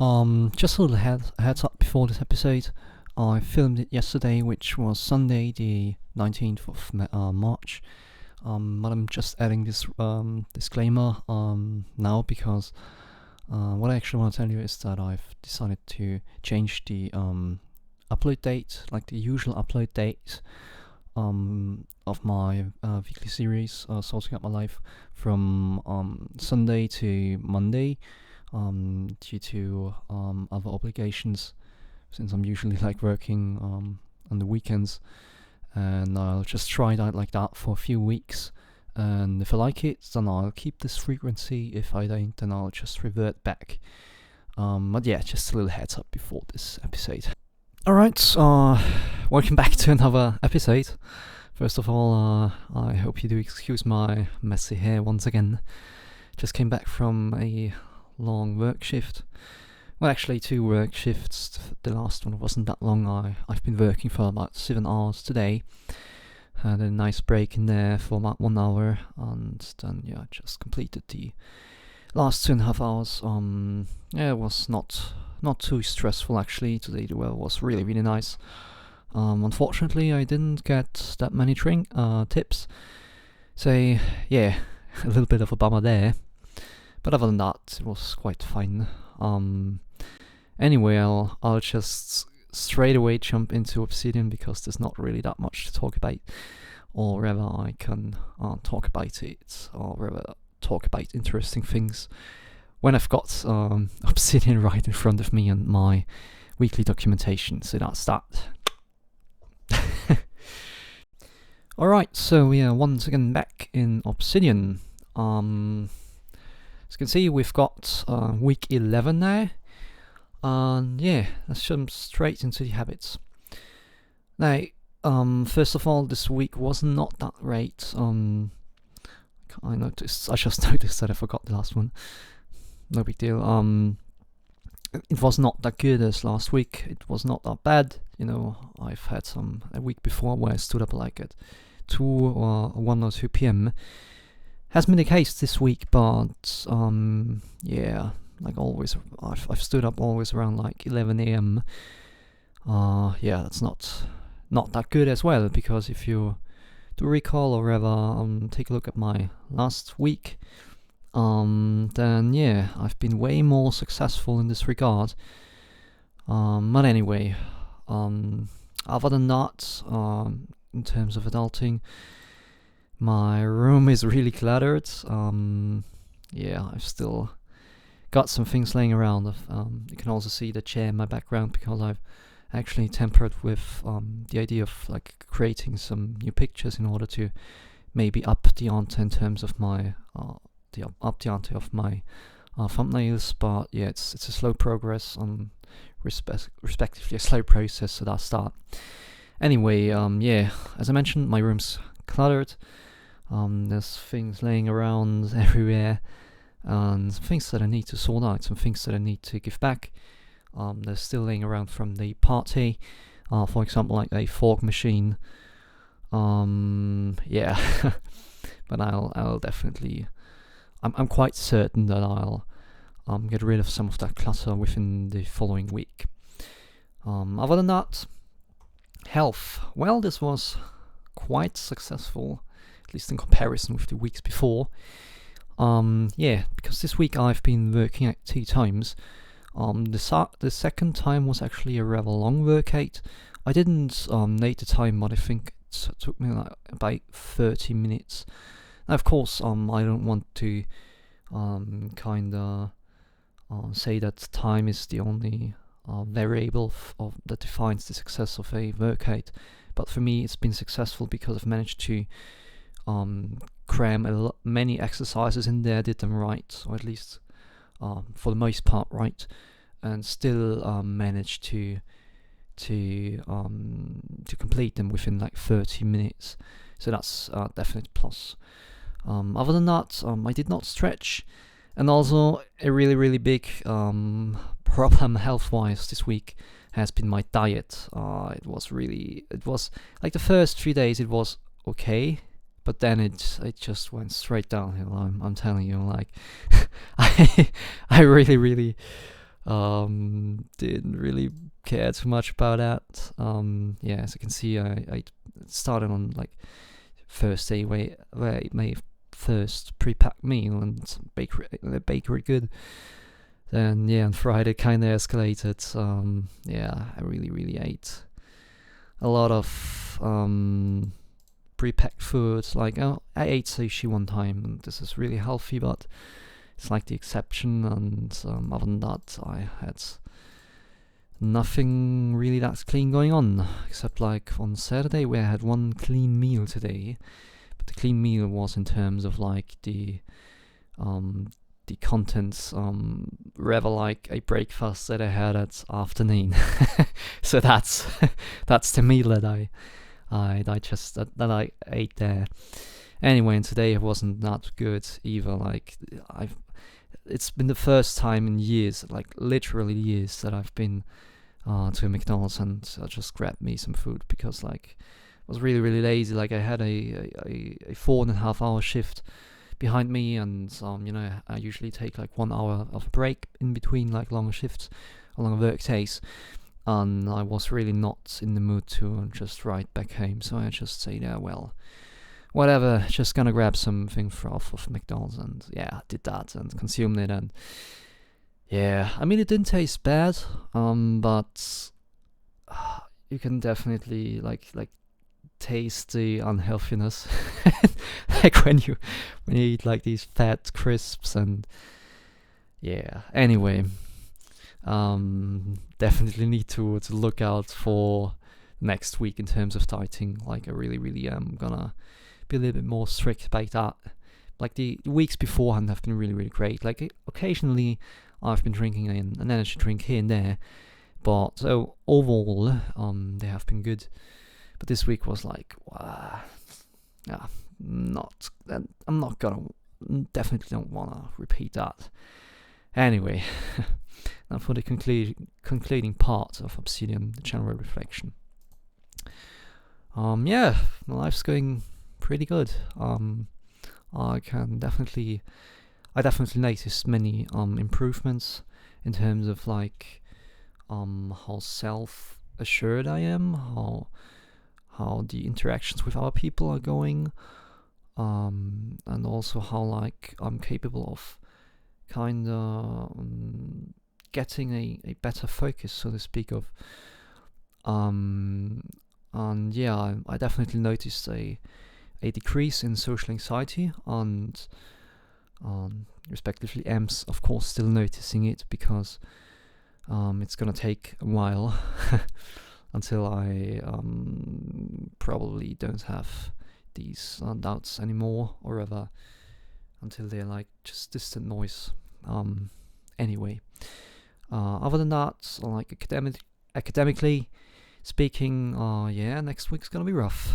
Just a little heads up before this episode. I filmed it yesterday, which was Sunday, the 19th of March. But I'm just adding this disclaimer now because what I actually want to tell you is that I've decided to change the upload date, like the usual upload date of my weekly series, Sorting Out My Life, from Sunday to Monday. Due to other obligations, since I'm usually like working on the weekends, and I'll just try it out like that for a few weeks, and if I like it, then I'll keep this frequency. If I don't, then I'll just revert back. But yeah, just a little heads up before this episode. Alright, welcome back to another episode. First of all, I hope you do excuse my messy hair once again. Just came back from a long work shift. Well, actually 2 work shifts. The last one wasn't that long. I've been working for about 7 hours today. Had a nice break in there for about 1 hour, and then just completed the last 2.5 hours. It was not too stressful actually. Today the weather was really nice. Unfortunately, I didn't get that many tips. So yeah, a little bit of a bummer there. But other than that, it was quite fine. Anyway, I'll just straight away jump into Obsidian because there's not really that much to talk about, or rather I can talk about it, or rather talk about interesting things when I've got Obsidian right in front of me and my weekly documentation. So that's that. Alright, so we are once again back in Obsidian. As you can see, we've got week 11 now, and yeah, let's jump straight into the habits. Now, first of all, this week was not that great. I just noticed that I forgot the last one. No big deal. It was not that good as last week. It was not that bad. I've had a week before where I stood up like at 2 or 1 or 2 p.m. Hasn't been the case this week, but like always, I've stood up always around like 11 a.m. That's not that good as well, because if you do recall or rather take a look at my last week, then yeah, I've been way more successful in this regard. But anyway, other than that, in terms of adulting, my room is really cluttered. I've still got some things laying around. You can also see the chair in my background because I've actually tempered with the idea of like creating some new pictures in order to maybe up the ante in terms of my thumbnails. But yeah, it's a slow progress, respectively a slow process. So that's that. Anyway, as I mentioned, my room's cluttered. There's things laying around everywhere, and some things that I need to sort out, some things that I need to give back. They're still laying around from the party, for example, like a fog machine. But I'll definitely, I'm quite certain that I'll get rid of some of that clutter within the following week. Other than that, health. Well, this was quite successful, at least in comparison with the weeks before. Because this week I've been working at 2 times. The second time was actually a rather long workout. I didn't note the time, but I think it took me like about 30 minutes. Now, of course, I don't want to say that time is the only variable that defines the success of a workout. But for me, it's been successful because I've managed to cram many exercises in there, did them right, or at least for the most part right, and still managed to complete them within like 30 minutes. So that's a definite plus. Other than that, I did not stretch, and also a really big problem health-wise this week has been my diet. It was like the first 3 days it was okay, but then it just went straight downhill. I'm telling you, like I really Didn't really care too much about that. Yeah, as you can see, I started on like Thursday where I made first pre-packed meal and bakery good. Then yeah, on Friday kind of escalated. Yeah, I really ate a lot of pre-packed foods. Like, oh, I ate sushi one time, and this is really healthy, but it's like the exception. And other than that, I had nothing really that's clean going on, except like on Saturday where I had one clean meal today. But the clean meal was in terms of like the contents, rather like a breakfast that I had at afternoon. So that's that's the meal that I ate there. Anyway, and today it wasn't that good either. Like it's been the first time in years, like literally years, that I've been to a McDonald's and I just grabbed me some food because like I was really lazy. Like I had a 4.5 hour shift behind me, and I usually take like 1 hour of a break in between like longer shifts or longer work days, and I was really not in the mood to just ride back home, so I just say, yeah, well, whatever, just gonna grab something off of McDonald's. And yeah, I did that and consumed it, and yeah, I mean, it didn't taste bad, but you can definitely like taste the unhealthiness. Like when you eat like these fat crisps. And yeah, anyway, definitely need to look out for next week in terms of dieting. Like I really am gonna be a little bit more strict about that. Like the weeks beforehand have been really great. Like occasionally I've been drinking an energy drink here and there, but so overall they have been good. But this week was like, yeah, I'm not gonna, definitely don't wanna repeat that. Anyway, now for the concluding part of Obsidian, the general reflection. Yeah, my life's going pretty good. I definitely noticed many improvements in terms of like how self-assured I am, how the interactions with other people are going, and also how like I'm capable of kind of getting a better focus, so to speak, of and yeah, I definitely noticed a decrease in social anxiety, and respectively M's of course still noticing it, because it's gonna take a while until I probably don't have these doubts anymore, or rather until they're like just distant noise. Anyway, other than that, like academically speaking, yeah, next week's gonna be rough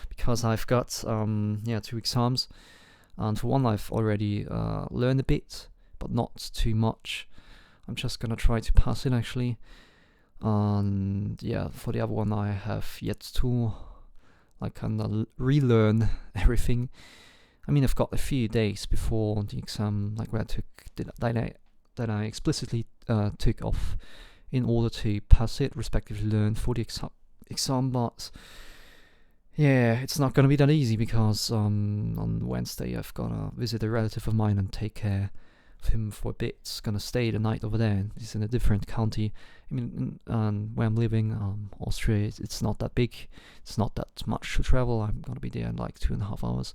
because I've got 2 exams, and for one I've already learned a bit, but not too much. I'm just gonna try to pass it actually. And yeah, for the other one I have yet to like kind of relearn everything. I mean, I've got a few days before the exam, like where that I explicitly took off in order to pass it, respectively learn for the exam. But yeah, it's not gonna be that easy, because on Wednesday I've gotta visit a relative of mine and take care of him for a bit. It's gonna stay the night over there. He's in a different county. I mean, where I'm living, Austria, it's not that big. It's not that much to travel. I'm gonna be there in like 2.5 hours.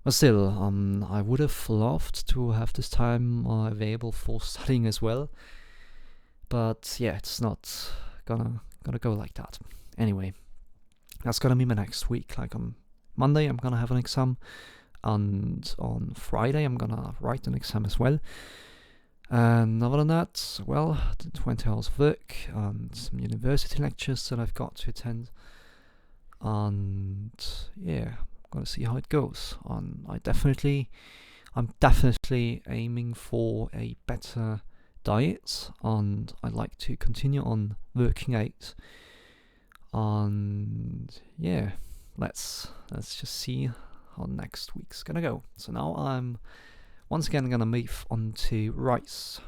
But still, I would have loved to have this time available for studying as well. But yeah, it's not gonna go like that. Anyway, that's gonna be my next week. Like on Monday, I'm gonna have an exam, and on Friday, I'm gonna write an exam as well. And other than that, well, 20 hours of work and some university lectures that I've got to attend. And yeah, I'm gonna see how it goes. I'm definitely aiming for a better diet, and I'd like to continue on working out. And yeah, let's just see how next week's gonna go. So now I'm once again gonna move on to rice.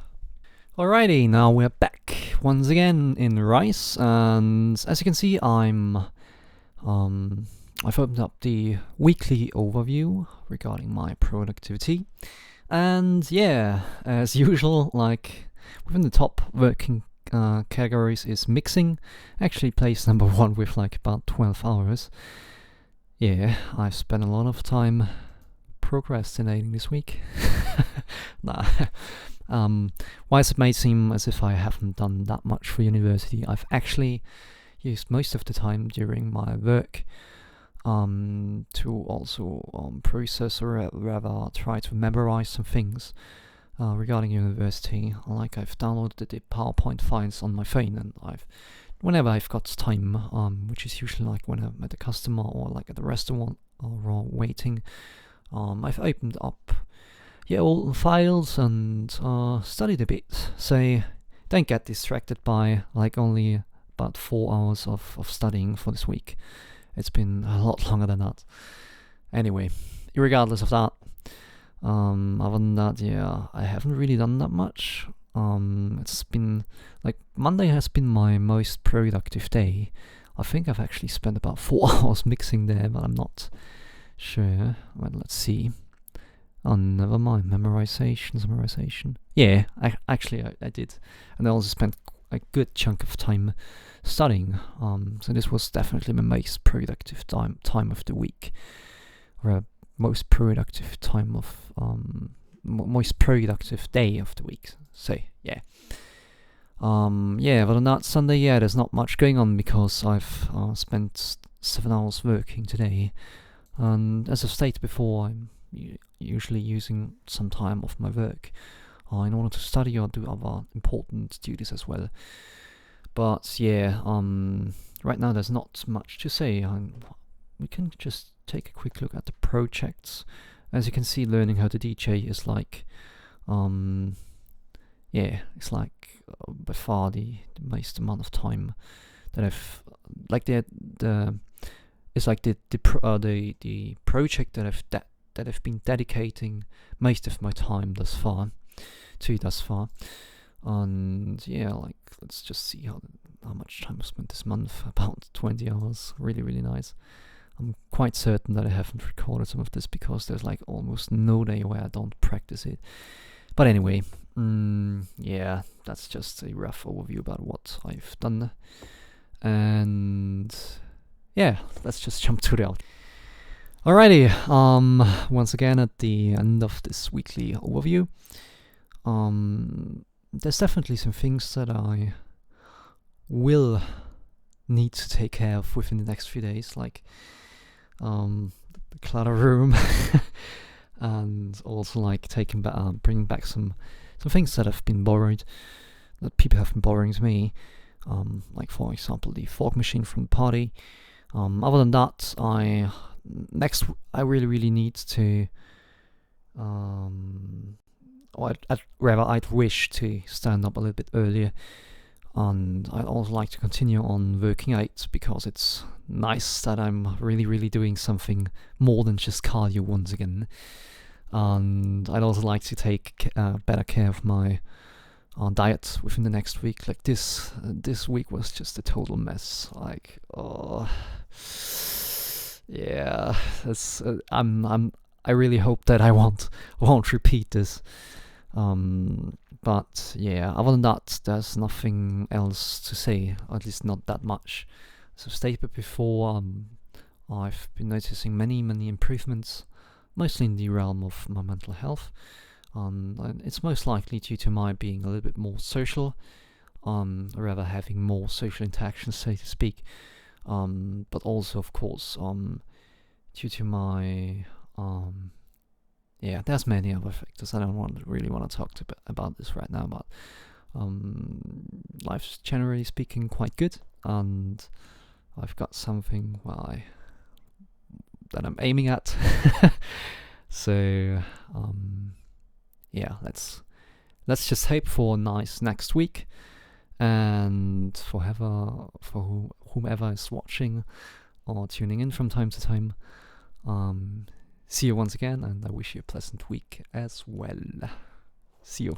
Alrighty, now we're back once again in Rice, and as you can see, I've opened up the weekly overview regarding my productivity, and yeah, as usual, like within the top working categories is mixing, actually placed number one with like about 12 hours. Yeah, I've spent a lot of time procrastinating this week. Nah. Whilst it may seem as if I haven't done that much for university, I've actually used most of the time during my work to also process or rather try to memorize some things regarding university. Like I've downloaded the PowerPoint files on my phone, and whenever I've got time, which is usually like when I'm at a customer or like at a restaurant or waiting, I've opened up all files and studied a bit. So don't get distracted by like only about 4 hours of studying for this week. It's been a lot longer than that. Anyway, regardless of that, other than that, yeah, I haven't really done that much. It's been like Monday has been my most productive day. I think I've actually spent about 4 hours mixing there, but I'm not sure. Well, let's see. Oh, never mind. Memorization. Yeah, I did. And I also spent a good chunk of time studying. So this was definitely my most productive time of the week. Or most productive time of, most productive day of the week. So, yeah. But on that Sunday, yeah, there's not much going on because I've spent 7 hours working today. And as I've stated before, I'm usually using some time off my work in order to study or do other important duties as well. But yeah, right now there's not much to say. We can just take a quick look at the projects. As you can see, learning how to DJ is like, it's like by far the most amount of time that I've like it's like the project that I've been dedicating most of my time thus far. And yeah, like let's just see how much time I've spent this month. About 20 hours. Really, really nice. I'm quite certain that I haven't recorded some of this because there's like almost no day where I don't practice it. But anyway, yeah, that's just a rough overview about what I've done. And yeah, let's just jump to the out. Alrighty, once again at the end of this weekly overview, there's definitely some things that I will need to take care of within the next few days, like the clutter room, and also like bringing back some things that have been borrowed, that people have been borrowing to me, like for example the fog machine from the party. Other than that, I really need to I'd wish to stand up a little bit earlier, and I'd also like to continue on working out because it's nice that I'm really doing something more than just cardio once again. And I'd also like to take better care of my diet within the next week. Like this week was just a total mess. Like, oh yeah, that's I really hope that I won't repeat this. But yeah, other than that, there's nothing else to say. At least not that much. As I've stated before, I've been noticing many improvements, mostly in the realm of my mental health. And it's most likely due to my being a little bit more social, or rather having more social interactions, so to speak. But also, of course, due to my there's many other factors. I don't really want to talk about this right now, but life's generally speaking quite good, and I've got something that I'm aiming at. So let's just hope for a nice next week, and for whomever is watching or tuning in from time to time. See you once again, and I wish you a pleasant week as well. See you.